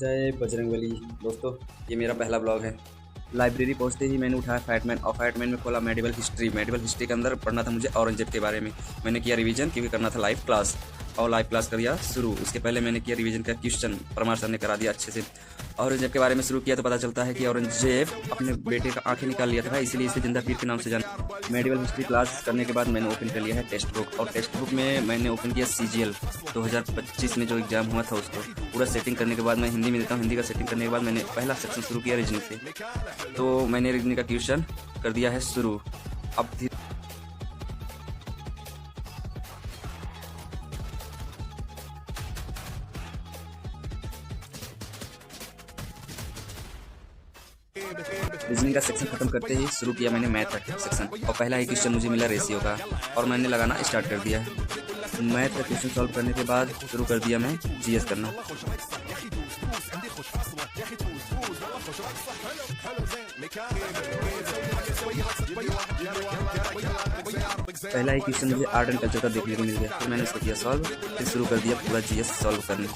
जय बजरंगबली। दोस्तों, ये मेरा पहला ब्लॉग है। लाइब्रेरी पहुंचते ही मैंने उठाया फैटमैन और फैटमैन में खोला मेडिवल हिस्ट्री। मेडिवल हिस्ट्री के अंदर पढ़ना था मुझे औरंगजेब के बारे में। मैंने किया रिवीजन क्योंकि करना था लाइव क्लास, और लाइव क्लास कर दिया शुरू। उसके पहले मैंने किया रिवीजन का क्वेश्चन, परमार सर ने करा दिया अच्छे से। औरंगजेब के बारे में शुरू किया तो पता चलता है कि औरंगजेब अपने बेटे का आंखें निकाल लिया था, इसलिए इसे जिंदा पीर के नाम से जाना। मेडिवल हिस्ट्री क्लास करने के बाद मैंने ओपन कर लिया है टेक्स्ट बुक, और टेक्स्ट बुक में मैंने ओपन किया CGL 2025 में जो एग्जाम हुआ था उसको पूरा सेटिंग करने के बाद मैं हिंदी में देता हूँ। हिंदी का सेटिंग करने के बाद मैंने पहला सेक्शन शुरू किया रीजनिंग से। तो मैंने रीजनिंग का क्वेश्चन कर दिया है शुरू। अब रीजनिंग का सेक्शन खत्म करते ही शुरू किया मैंने मैथ का सेक्शन, और पहला ही क्वेश्चन मुझे मिला रेशियो का, और मैंने लगाना स्टार्ट कर दिया। मैथ का क्वेश्चन सॉल्व करने के बाद शुरू कर दिया मैं GS करना। पहला ही क्वेश्चन मुझे आर्ट एंड कल्चर का देखने को मिल गया, फिर मैंने उसको किया सॉल्व, फिर शुरू कर दिया पूरा GS सॉल्व करने।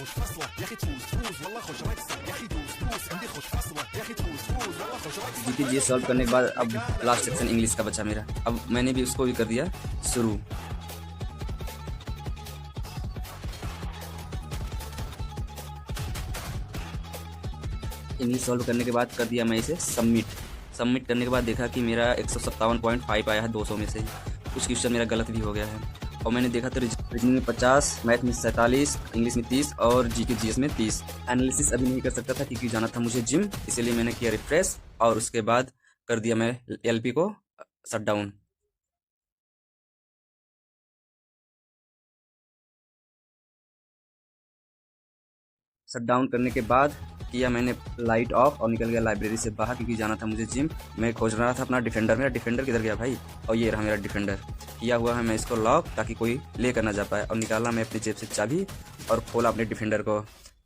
GS सॉल्व करने के बाद अब लास्ट सेक्शन इंग्लिश का बचा मेरा, अब मैंने भी उसको भी कर दिया शुरू। इंग्लिश सॉल्व करने के बाद कर दिया मैं इसे सबमिट करने के बाद देखा कि मेरा 157.5 आया है 200 में से। कुछ क्वेश्चन मेरा गलत भी हो गया है, और मैंने देखा तो रीजनिंग में 50, मैथ में 47, इंग्लिश में 30 और GS में 30। एनालिसिस अभी नहीं कर सकता था क्योंकि जाना था मुझे जिम, इसीलिए मैंने किया रिफ्रेश, और उसके बाद कर दिया मैं LP को शट डाउन। शट डाउन करने के बाद किया मैंने लाइट ऑफ और निकल गया लाइब्रेरी से बाहर क्योंकि जाना था मुझे जिम। मैं खोज रहा था अपना डिफेंडर, मेरा डिफेंडर किधर गया भाई, और ये रहा मेरा डिफेंडर। किया हुआ है मैं इसको लॉक ताकि कोई लेकर ना जा पाए, और निकाला मैं अपनी जेब से चाबी और खोला अपने डिफेंडर को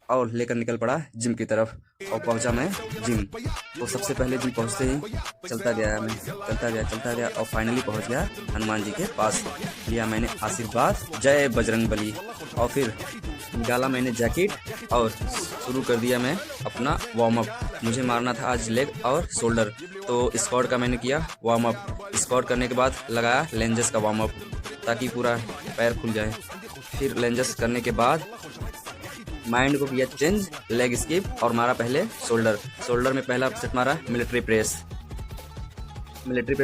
और लेकर निकल पड़ा जिम की तरफ, और पहुंचा मैं जिम। तो सबसे पहले जिम पहुंचते ही चलता गया और फाइनली पहुंच गया हनुमान जी के पास। लिया मैंने आशीर्वाद, जय बजरंगबली, और फिर निकाला मैंने जैकेट और शुरू कर दिया मैं अपना वार्म अप। मुझे मारना था आज लेग और शोल्डर, तो स्क्वाट का मैंने किया वार्म अप। स्क्वाट करने के बाद लगाया लेंजेस का वार्म अप ताकि पूरा पैर खुल जाए। फिर लेंजेस करने के बाद माइंड को किया चेंज, लेग स्किप और मारा पहले शोल्डर में पहला सेट मारा मिलिट्री प्रेस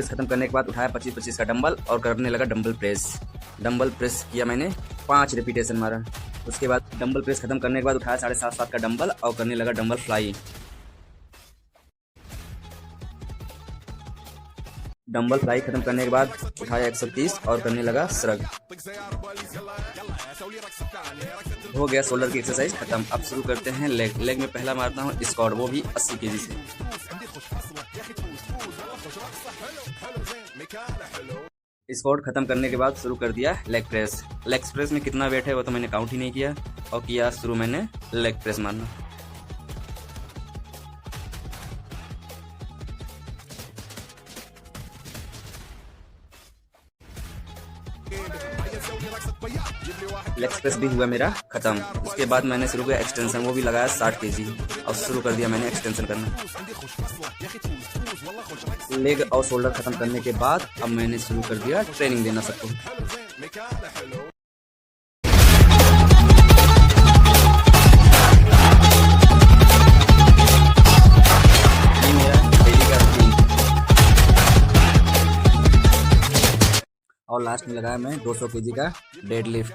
खत्म करने के बाद उठाया 25-25 का डंबल और करने लगा डंबल प्रेस किया मैंने 5 रिपीटेशन मारा। उसके बाद डंबल प्रेस खत्म करने के बाद उठाया 7.5 का डंबल और करने लगा डंबल फ्लाई। डंबल फ्लाई खत्म करने के बाद उठाया 130 और करने लगा श्रग। हो गया शोल्डर की एक्सरसाइज खत्म। अब शुरू करते हैं लेग में पहला मारता हूँ स्क्वाट, वो भी 80 kg से। स्क्वाट खत्म करने के बाद शुरू कर दिया लेग प्रेस में कितना वेट है वो तो मैंने काउंट ही नहीं किया, और किया शुरू मैंने लेग प्रेस मारना। लेग प्रेस भी हुआ मेरा खत्म। उसके बाद मैंने शुरू किया एक्सटेंशन, वो भी लगाया 60 kg और शुरू कर दिया मैंने एक्सटेंशन करना। लेग और शोल्डर खत्म करने के बाद अब मैंने शुरू कर दिया ट्रेनिंग देना सबको। ये मेरा डेली का रूटीन, और लास्ट में लगाया मैं 200 kg का डेड लिफ्ट।